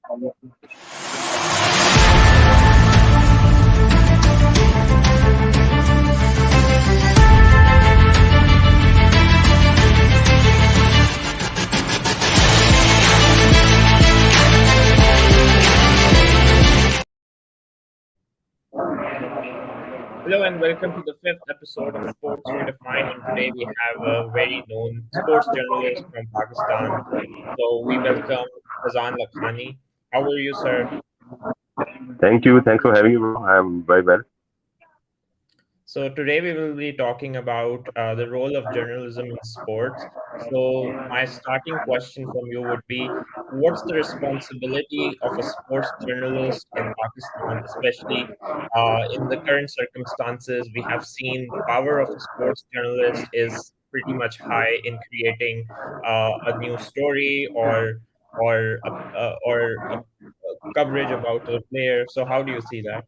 Hello and welcome to the fifth episode of Sports Redefined. And today we have a very known sports journalist from Pakistan. So we welcome Faizan Lakhani. How are you, sir? Thank you. Thanks for having me, bro. I'm very well. So today we will be talking about the role of journalism in sports. So my starting question from you would be, what's the responsibility of a sports journalist in Pakistan, especially in the current circumstances? We have seen the power of a sports journalist is pretty much high in creating a new story or a coverage about a player. So how do you see that?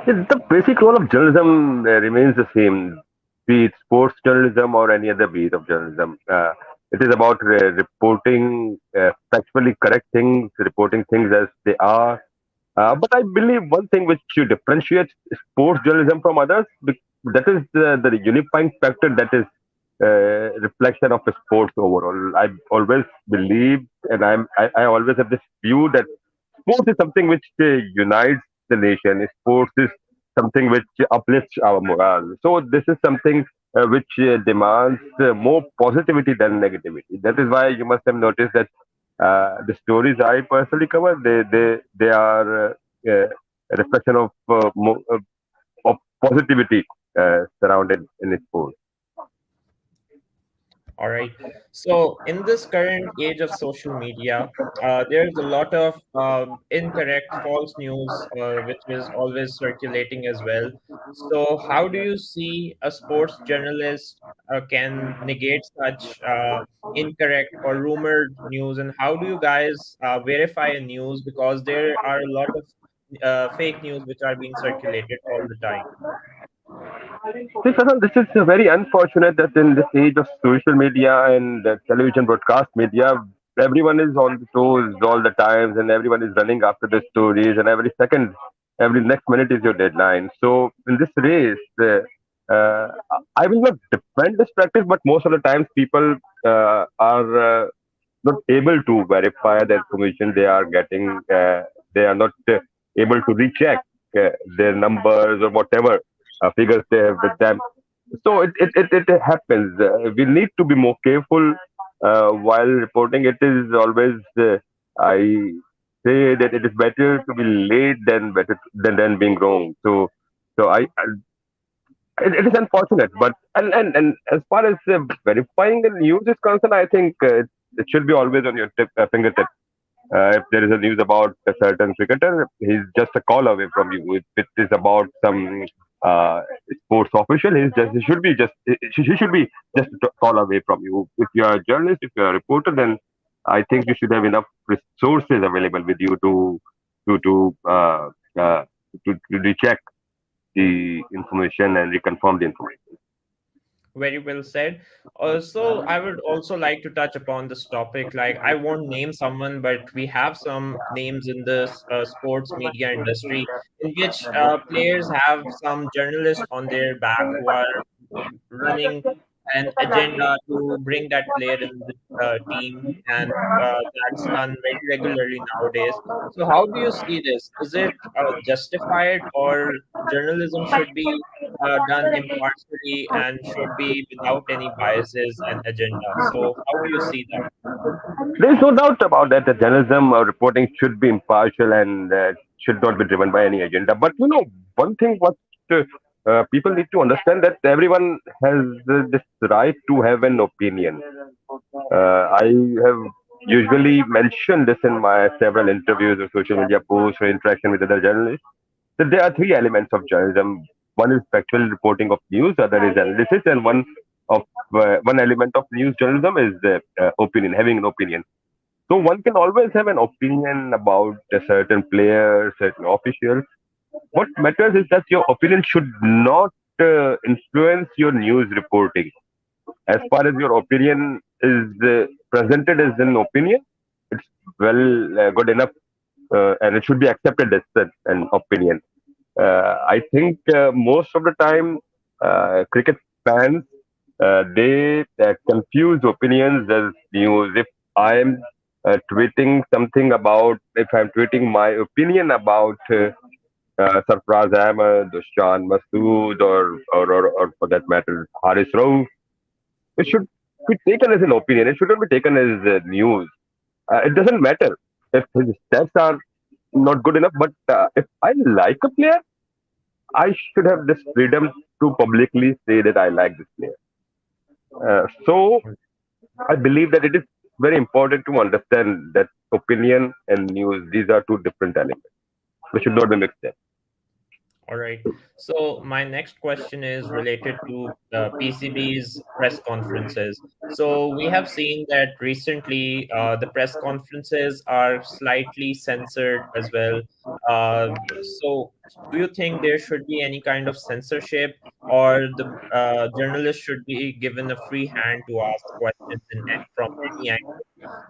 The basic role of journalism remains the same, be it sports journalism or any other beat of journalism. It is about reporting factually correct things, reporting things as they are. But I believe one thing which differentiates sports journalism from others, that is the unifying factor, that is reflection of the sports overall. I always believe, and I always have this view that sports is something which unites the nation. Sports is something which uplifts our morale. So this is something which demands more positivity than negativity. That is why you must have noticed that the stories I personally cover, they are a reflection of positivity surrounded in sports. All right. So, in this current age of social media, there's a lot of incorrect, false news, which is always circulating as well. So, how do you see a sports journalist can negate such incorrect or rumored news, and how do you guys verify a news? Because there are a lot of fake news which are being circulated all the time. See, Faizan, this is very unfortunate that in this age of social media and television broadcast media, everyone is on the toes all the times, and everyone is running after the stories, and every second, every next minute is your deadline. So in this race, uh, I will not defend this practice, but most of the times people are not able to verify the information they are getting. They are not able to recheck their numbers or whatever figures they have with them. So it happens. We need to be more careful while reporting. It is always, I say that it is better to be late than than being wrong. So it is unfortunate, but and as far as verifying the news is concerned, I think it should be always on your fingertip. If there is a news about a certain cricketer, he's just a call away from you. If it is about some uh, sports official, he should be he should be just a call away from you. If you are a journalist, if you are a reporter, then I think you should have enough resources available with you to to uh, uh, to recheck the information and reconfirm the information. Very well said. Also, I would also like to touch upon this topic. Like, I won't name someone, but we have some names in this sports media industry in which players have some journalists on their back who are running an agenda to bring that player in the team, and that's done very regularly nowadays. So, how do you see this? Is it justified, or journalism should be done impartially and should be without any biases and agenda? So, how do you see that? There is no doubt about that. The journalism reporting should be impartial and should not be driven by any agenda. But one thing what people need to understand, that everyone has this right to have an opinion. I have usually mentioned this in my several interviews or social media posts or interaction with other journalists, that there are three elements of journalism. One is factual reporting of news, other is analysis, and of one element of news journalism is opinion, having an opinion. So one can always have an opinion about a certain player, certain officials. What matters is that your opinion should not influence your news reporting. As far as your opinion is presented as an opinion, it's good enough, and it should be accepted as an opinion. I think most of the time, cricket fans they confuse opinions as news. If I am tweeting something about, if I'm tweeting my opinion about Sarfraz Ahmed, Shan Masood, or for that matter, Haris Rauf, it should be taken as an opinion. It shouldn't be taken as news. It doesn't matter if his stats are not good enough, but if I like a player, I should have this freedom to publicly say that I like this player. So I believe that it is very important to understand that opinion and news, these are two different elements. They should not be mixed in. All right. So my next question is related to PCB's press conferences. So we have seen that recently the press conferences are slightly censored as well. So do you think there should be any kind of censorship, or the journalist should be given a free hand to ask questions from any angle?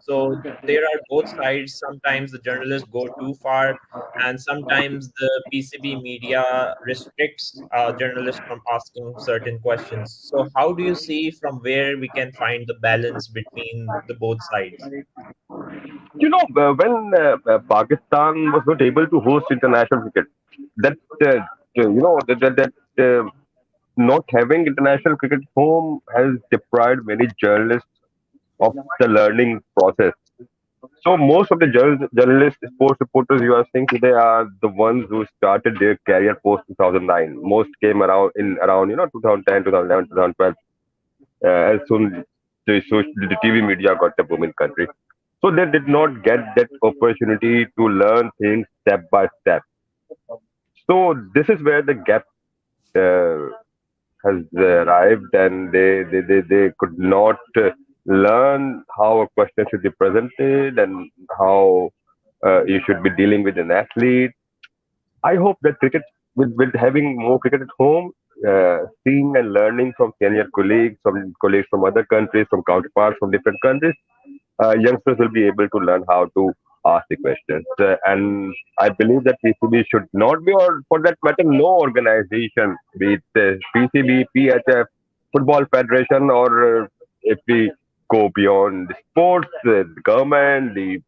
So there are both sides. Sometimes the journalists go too far, and sometimes the PCB media restricts journalists from asking certain questions. So, how do you see from where we can find the balance between the both sides? When Pakistan was not able to host international cricket, that that not having international cricket home has deprived many journalists of the learning process. So most of the journalists, sports reporters you are seeing today are the ones who started their career post 2009. Most came around 2010, 2011, 2012. As soon the TV media got the boom in country, so they did not get that opportunity to learn things step by step. So this is where the gap uh, has arrived, and they could not learn how a question should be presented and how you should be dealing with an athlete. I hope that cricket, with having more cricket at home, seeing and learning from senior colleagues, from colleagues from other countries, from counterparts from different countries, youngsters will be able to learn how to ask the questions. And I believe that PCB should not be, or for that matter, no organization, be it PCB, PHF, Football Federation, or if we go beyond the sports, the government, the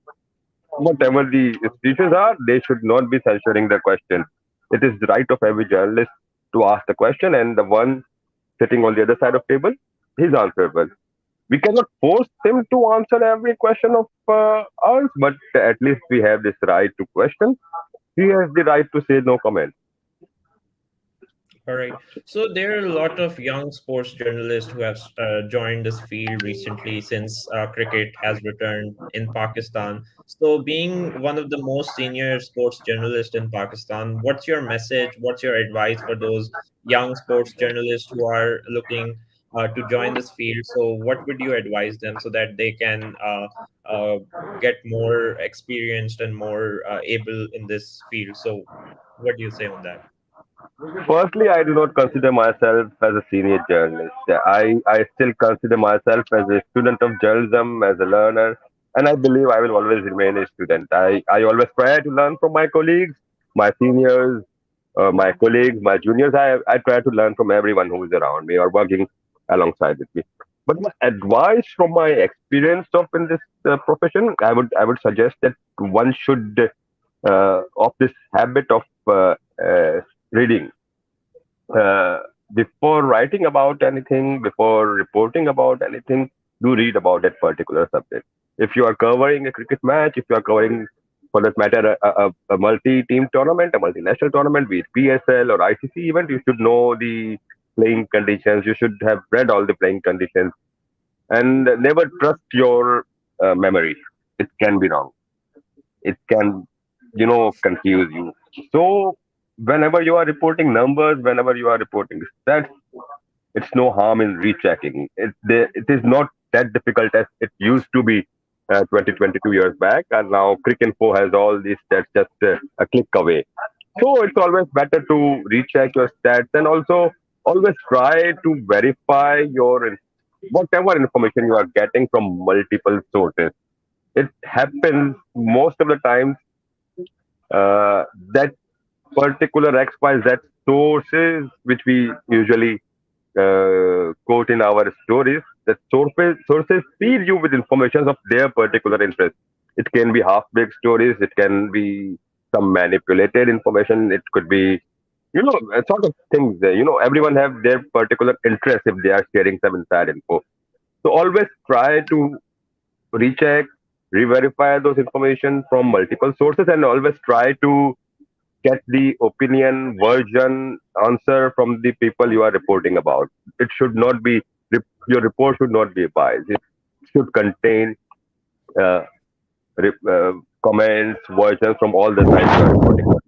whatever the institutions are, they should not be censoring the question. It is the right of every journalist to ask the question, and the one sitting on the other side of table, he's answerable. We cannot force him to answer every question of ours, but at least we have this right to question. He has the right to say no comment. All right. So there are a lot of young sports journalists who have joined this field recently since cricket has returned in Pakistan. So being one of the most senior sports journalists in Pakistan, what's your message? What's your advice for those young sports journalists who are looking to join this field? So what would you advise them so that they can uh, get more experienced and more able in this field? So what do you say on that? Firstly, I do not consider myself as a senior journalist. I still consider myself as a student of journalism, as a learner, and I believe I will always remain a student. I always try to learn from my colleagues, my seniors, my colleagues, my juniors. I try to learn from everyone who is around me or working alongside with me. But my advice from my experience of in this profession, I would suggest that one should of this habit of reading uh, before writing about anything, before reporting about anything, do read about that particular subject. If you are covering a cricket match, if you are covering, for that matter, a multi-team tournament, a multinational tournament, be it PSL or ICC event, you should know the playing conditions. You should have read all the playing conditions, and never trust your memory. It can be wrong. It can, confuse you. So whenever you are reporting numbers, whenever you are reporting stats, it's no harm in rechecking. It is not that difficult as it used to be 20, 22 years back, and now Cricinfo has all these stats just a click away. So it's always better to recheck your stats, and also always try to verify your whatever information you are getting from multiple sources. it happens most of the times that particular XYZ sources, which we usually quote in our stories, that sources feed you with information of their particular interest. It can be half-baked stories. It can be some manipulated information. It could be, a sort of things. Everyone have their particular interest if they are sharing some inside info. So always try to recheck, re-verify those information from multiple sources, and always try to get the opinion, version, answer from the people you are reporting about. It should not be, your report should not be biased. It should contain uh, re- uh, comments, versions from all the sides you are reporting on.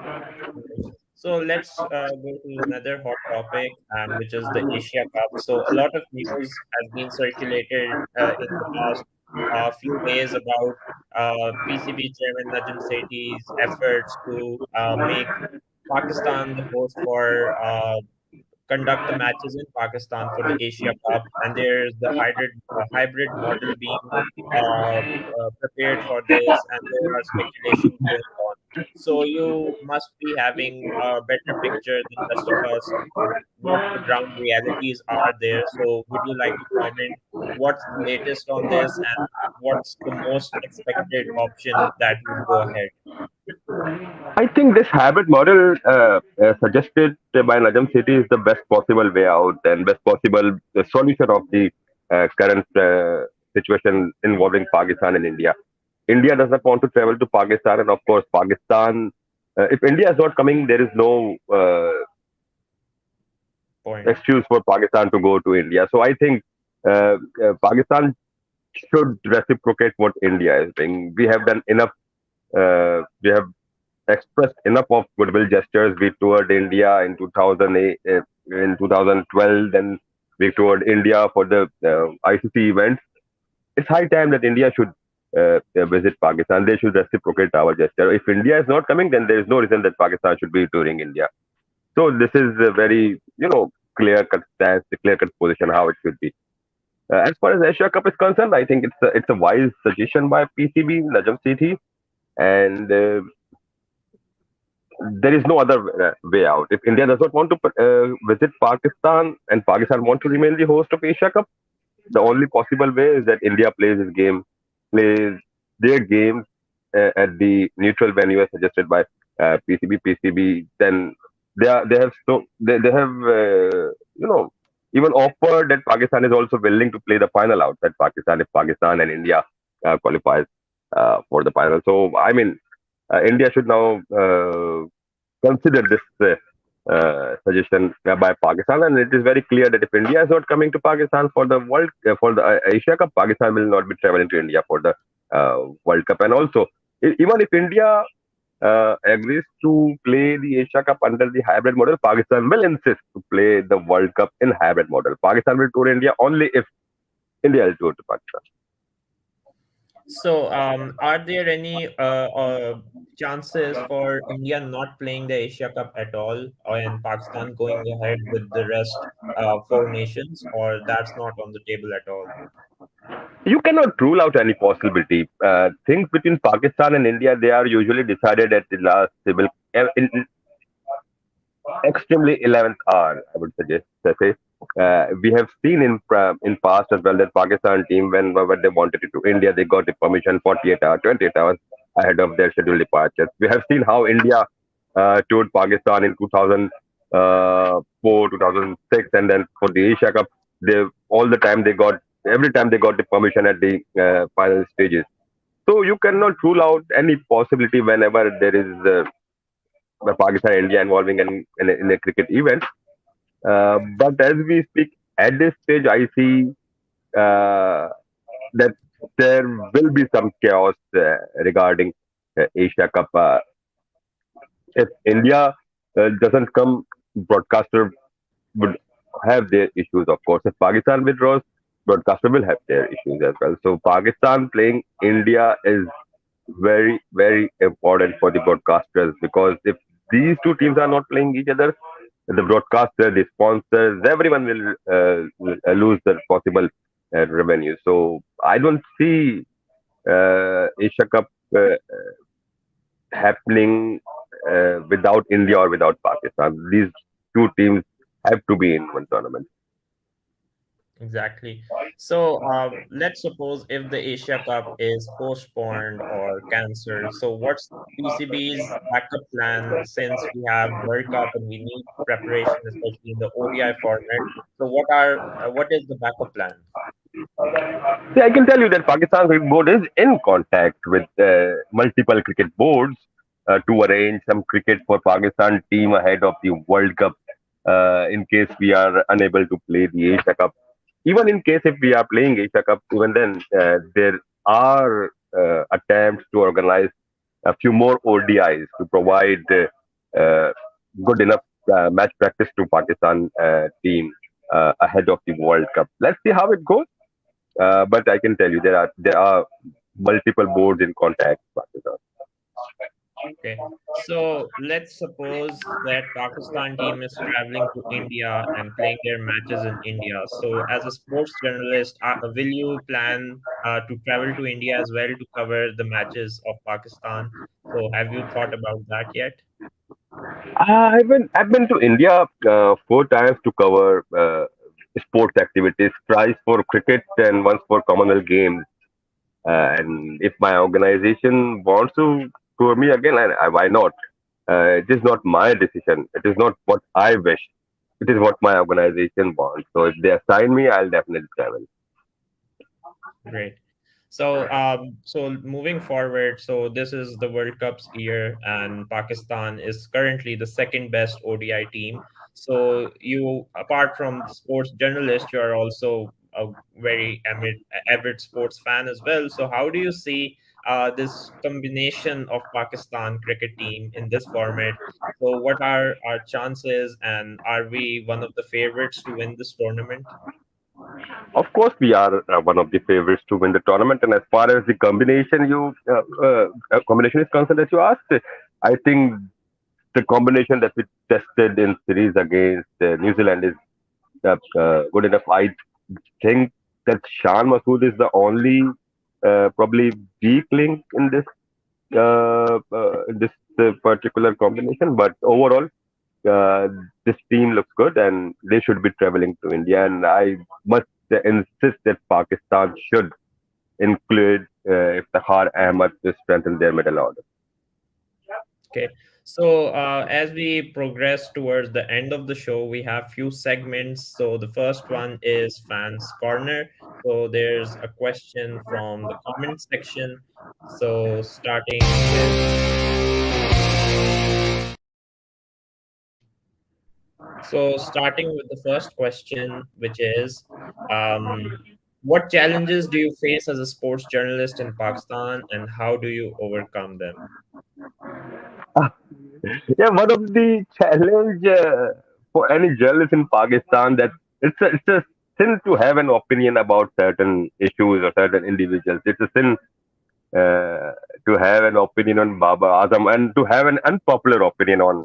Okay. So let's go to another hot topic, which is the Asia Cup. So a lot of news has been circulated in the past few days about PCB Chairman Najim Sethi's efforts to make Pakistan the host for conduct the matches in Pakistan for the Asia Cup, and there's the hybrid model being prepared for this, and there are speculations going on. So you must be having a better picture than rest of us on what the ground realities are there. So would you like to comment what's the latest on this and what's the most expected option that would go ahead? I think this hybrid model suggested by Najam City is the best possible way out and best possible solution of the current situation involving Pakistan and India. India does not want to travel to Pakistan, and of course, Pakistan. If India is not coming, there is no Point. excuse for Pakistan to go to India. So I think Pakistan should reciprocate what India is doing. We have done enough. We have expressed enough of goodwill gestures. We toured India in 2008, in 2012, then we toured India for the ICC events. It's high time that India should visit Pakistan. They should reciprocate our gesture. If India is not coming, then there is no reason that Pakistan should be touring India. So this is a very, clear cut stance, a clear cut position how it should be. As far as Asia Cup is concerned, I think it's a wise suggestion by PCB Najam Sethi, and there is no other way out. If India does not want to visit Pakistan and Pakistan want to remain the host of Asia Cup, the only possible way is that India plays their games at the neutral venue as suggested by PCB. Then they have even offered that Pakistan is also willing to play the final outside Pakistan if Pakistan and India qualifies for the final. So I mean, India should now consider this suggestion by Pakistan, and it is very clear that if India is not coming to Pakistan for the for the Asia Cup, Pakistan will not be traveling to India for the World Cup. And also, even if India agrees to play the Asia Cup under the hybrid model, Pakistan will insist to play the World Cup in hybrid model. Pakistan will tour India only if India will tour to Pakistan. So, are there any chances for India not playing the Asia Cup at all, and Pakistan going ahead with the rest four nations, or that's not on the table at all? You cannot rule out any possibility. Things between Pakistan and India, they are usually decided at the last civil, in extremely 11th hour, I would suggest. Say. We have seen in past as well that Pakistan team, when they wanted to India, they got the permission 48 hours, 28 hours ahead of their scheduled departures. We have seen how India toured Pakistan in 2004, 2006, and then for the Asia Cup, they all the time they got every time they got the permission at the final stages. So you cannot rule out any possibility whenever there is Pakistan India involving in a cricket event. But as we speak, at this stage, I see uh, that there will be some chaos regarding Asia Cup. If India doesn't come, broadcaster would have their issues, of course. If Pakistan withdraws, broadcaster will have their issues as well. So Pakistan playing India is very, very important for the broadcasters because if these two teams are not playing each other, the broadcaster, the sponsors, everyone will lose their possible revenue. So I don't see. Asia Cup happening without India or without Pakistan. These two teams have to be in one tournament. Exactly. So let's suppose if the Asia Cup is postponed or cancelled. So what's PCB's backup plan since we have World Cup and we need preparation, especially in the ODI format? So what is the backup plan? See, I can tell you that Pakistan cricket board is in contact with multiple cricket boards to arrange some cricket for Pakistan team ahead of the World Cup. In case we are unable to play the Asia Cup, even in case if we are playing Asia Cup, even then there are attempts to organize a few more ODIs to provide uh, good enough match practice to Pakistan team ahead of the World Cup. Let's see how it goes. But I can tell you there are multiple boards in contact. Okay. So let's suppose that Pakistan team is traveling to India and playing their matches in India. So as a sports journalist, will you plan to travel to India as well to cover the matches of Pakistan? So have you thought about that yet? I've been to India 4 times to cover sports activities, thrice for cricket and once for Commonwealth Games. And if my organization wants to tour me again, why not? It is not my decision. It is not what I wish. It is what my organization wants. So if they assign me, I'll definitely travel. Great. So moving forward, so this is the World Cup's year, and Pakistan is currently the second best ODI team. So you, apart from sports journalist, you are also a very avid sports fan as well. So how do you see this combination of Pakistan cricket team in this format? So what are our chances, and are we one of the favorites to win this tournament? Of course, we are one of the favorites to win the tournament. And as far as the combination is concerned, that you asked, I think the combination that we tested in series against New Zealand is good enough. I think that Shan Masood is the only probably weak link in this particular combination. But overall, uh, this team looks good, and they should be traveling to India. And I must insist that Pakistan should include Iftkhar Ahmed to strengthen their middle order. Okay. So as we progress towards the end of the show, we have few segments. So the first one is fans corner. So there's a question from the comment section. So starting with the first question, which is, um, what challenges do you face as a sports journalist in Pakistan, and how do you overcome them? Yeah, one of the challenge for any journalist in Pakistan that it's a sin to have an opinion about certain issues or certain individuals. It's a sin uh, to have an opinion on Baba Azam and to have an unpopular opinion on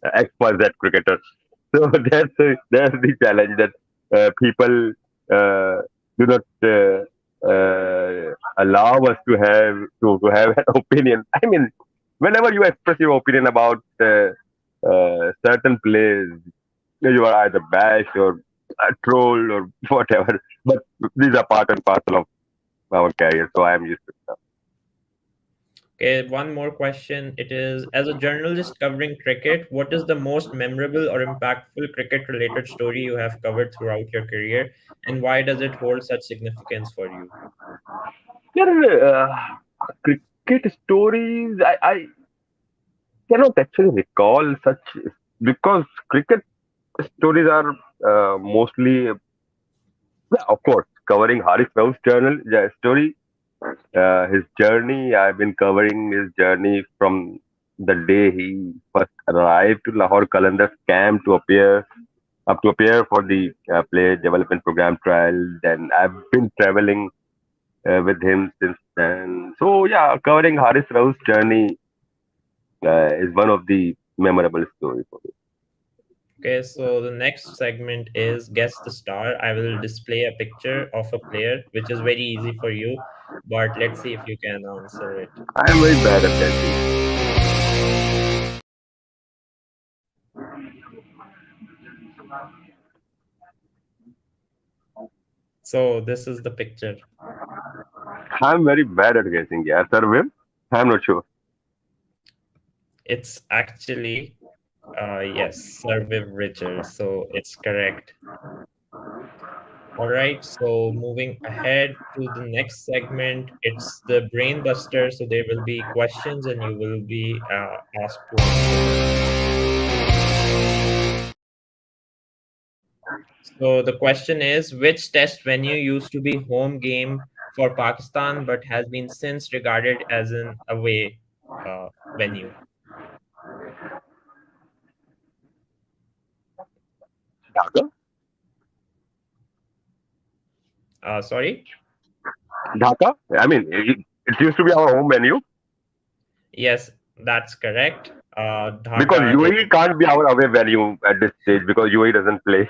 XYZ cricketers. So that's the challenge that people uh, do not allow us to have an opinion. I mean, whenever you express your opinion about certain players, you are either bashed or trolled or whatever. But these are part and parcel of our career, so I am used to it. Okay, one more question. It is, as a journalist covering cricket, what is the most memorable or impactful cricket related story you have covered throughout your career, and why does it hold such significance for you? Yeah, cricket stories. I cannot actually recall such because cricket stories are mostly, yeah, of course, covering Haris Rauf's story, his journey. I've been covering his journey from the day he first arrived to Lahore Qalandar's camp to appear for the player development program trial. Then I've been traveling with him since then. So yeah, covering Haris Rauf's journey is one of the memorable stories for me. Okay, so the next segment is Guess the Star. I will display a picture of a player, which is very easy for you. but let's see if you can answer it. I am very bad at guessing. So this is the picture. I'm very bad at guessing. Yeah, Sarvim? I'm not sure. It's actually yes, Surviv Richer. So it's correct. All right, so moving ahead to the next segment, it's the brain buster. So there will be questions and you will be asked to answer them. So the question is, which test venue used to be home game for Pakistan but has been since regarded as an away venue? Dhaka? Sorry? Dhaka? I mean, it used to be our home venue Yes, that's correct. because Dhaka is. UAE can't be our away venue at this stage because UAE doesn't play.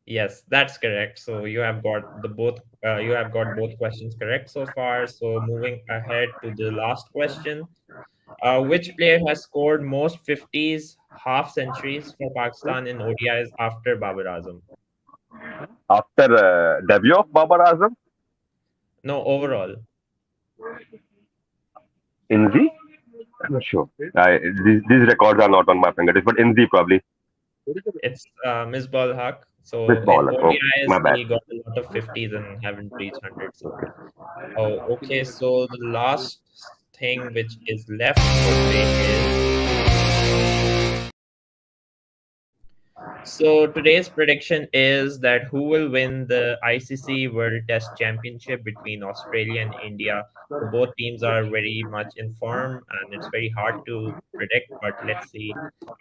Yes, that's correct. So you have got the both you have got both questions correct so far. So moving ahead to the last question. Which player has scored most 50s half centuries for Pakistan in ODIs after Babar Azam? After debut of Babar Azam, No, overall. Inzi? I'm not sure. These records are not on my fingertips, but Inzi probably. It's Misbah Haq. Miss So in Baller. Oh, ODIs, my bad. he got a lot of 50s and haven't reached 100. So, oh, okay. So the last thing which is left for today is. So today's prediction is that who will win the ICC World Test Championship between Australia and India. So both teams are very much in form, and it's very hard to predict. But let's see,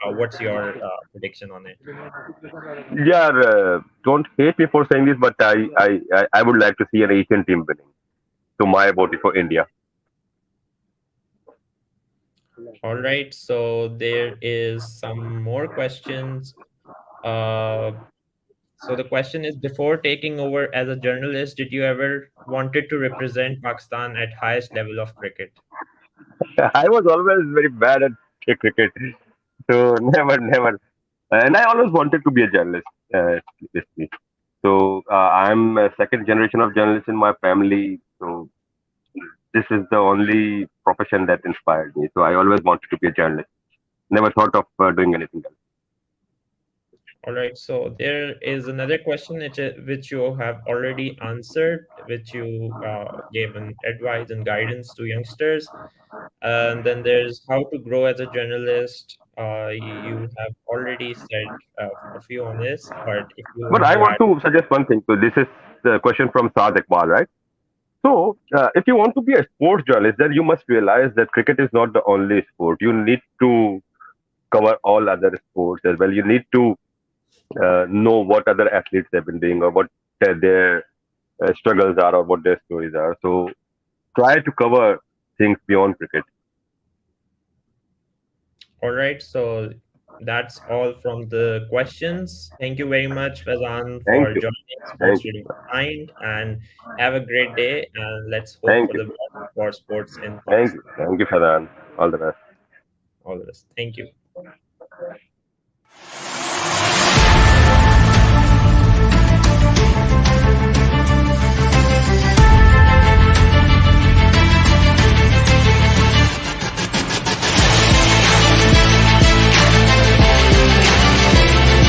what's your prediction on it? Yeah, don't hate me for saying this, but I would like to see an Asian team winning. So my vote is for India. All right. So there is some more questions. Uh, so the question is: before taking over as a journalist, did you ever wanted to represent Pakistan at highest level of cricket? I was always very bad at cricket, so never. And I always wanted to be a journalist. Basically. So I'm a second generation of journalists in my family. So this is the only profession that inspired me. So I always wanted to be a journalist. Never thought of doing anything else. All right, so there is another question which you have already answered, which you gave an advice and guidance to youngsters. And then there's how to grow as a journalist. You have already said a few on this, but if you But want I to want add, to suggest one thing. So this is the question from Saad Iqbal, right? So if you want to be a sports journalist, then you must realize that cricket is not the only sport. You need to cover all other sports as well. You need to know what other athletes have been doing or what their struggles are or what their stories are. So try to cover things beyond cricket. all right, so that's all from the questions. Thank you very much, Fazan, Thank for you. joining Sports Thank you. Redefined, and have a great day. And let's hope Thank for you. the best for sports in Thank you. Pakistan. Thank you, Faizan. All the best. All the best. Thank you.